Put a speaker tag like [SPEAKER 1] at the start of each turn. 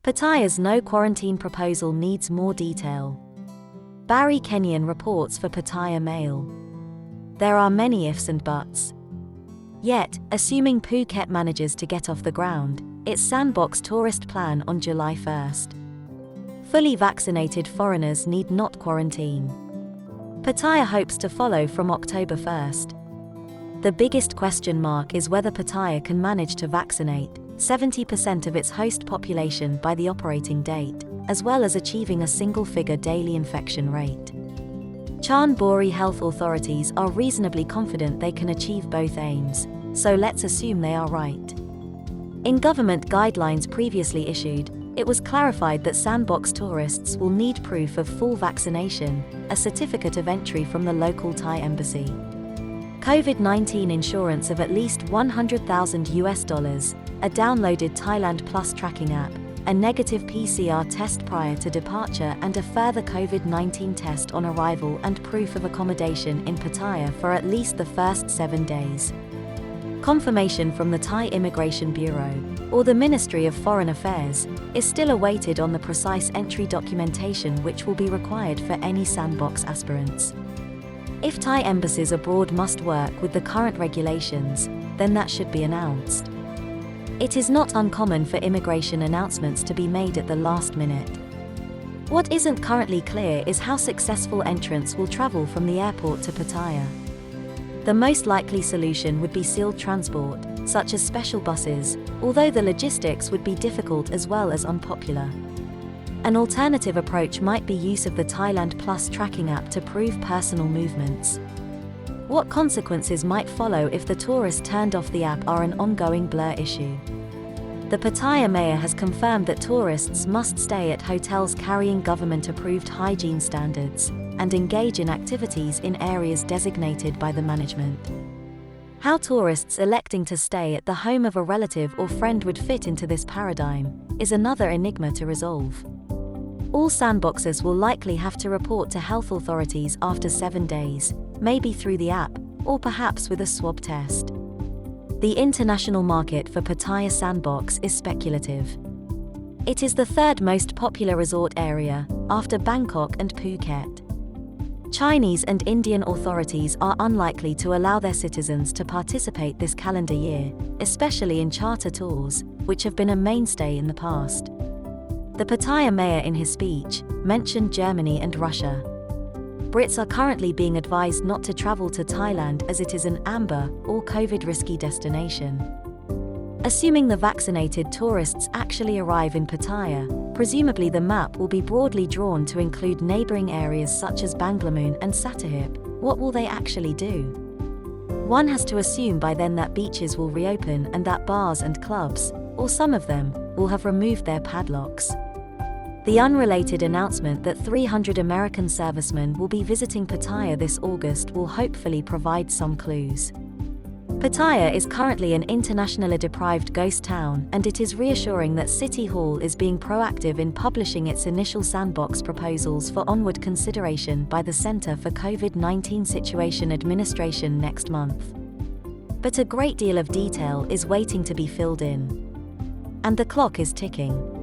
[SPEAKER 1] Pattaya's no quarantine proposal needs more detail. Barry Kenyon reports for Pattaya Mail. There are many ifs and buts. Yet, assuming Phuket manages to get off the ground, its Sandbox tourist plan on July 1st. Fully vaccinated foreigners need not quarantine. Pattaya hopes to follow from October 1st. The biggest question mark is whether Pattaya can manage to vaccinate 70% of its host population by the operating date, as well as achieving a single-figure daily infection rate. Chonburi health authorities are reasonably confident they can achieve both aims, so let's assume they are right. In government guidelines previously issued, it was clarified that Sandbox tourists will need proof of full vaccination, a certificate of entry from the local Thai embassy, COVID-19 insurance of at least $100,000, a downloaded Thailand Plus tracking app, a negative PCR test prior to departure and a further COVID-19 test on arrival and proof of accommodation in Pattaya for at least the first 7 days. Confirmation from the Thai Immigration Bureau, or the Ministry of Foreign Affairs, is still awaited on the precise entry documentation which will be required for any Sandbox aspirants. If Thai embassies abroad must work with the current regulations, then that should be announced. It is not uncommon for immigration announcements to be made at the last minute. What isn't currently clear is how successful entrants will travel from the airport to Pattaya. The most likely solution would be sealed transport, such as special buses, although the logistics would be difficult as well as unpopular. An alternative approach might be use of the Thailand Plus tracking app to prove personal movements. What consequences might follow if the tourists turned off the app are an ongoing blur issue. The Pattaya mayor has confirmed that tourists must stay at hotels carrying government-approved hygiene standards and engage in activities in areas designated by the management. How tourists electing to stay at the home of a relative or friend would fit into this paradigm is another enigma to resolve. All Sandboxers will likely have to report to health authorities after 7 days, maybe through the app, or perhaps with a swab test. The international market for Pattaya Sandbox is speculative. It is the third most popular resort area, after Bangkok and Phuket. Chinese and Indian authorities are unlikely to allow their citizens to participate this calendar year, especially in charter tours, which have been a mainstay in the past. The Pattaya mayor in his speech mentioned Germany and Russia. Brits are currently being advised not to travel to Thailand as it is an amber or COVID-risky destination. Assuming the vaccinated tourists actually arrive in Pattaya, presumably the map will be broadly drawn to include neighboring areas such as Banglamun and Sattahip. What will they actually do? One has to assume by then that beaches will reopen and that bars and clubs, or some of them, will have removed their padlocks. The unrelated announcement that 300 American servicemen will be visiting Pattaya this August will hopefully provide some clues. Pattaya is currently an internationally deprived ghost town, and it is reassuring that City Hall is being proactive in publishing its initial Sandbox proposals for onward consideration by the Center for COVID-19 Situation Administration next month. But a great deal of detail is waiting to be filled in. And the clock is ticking.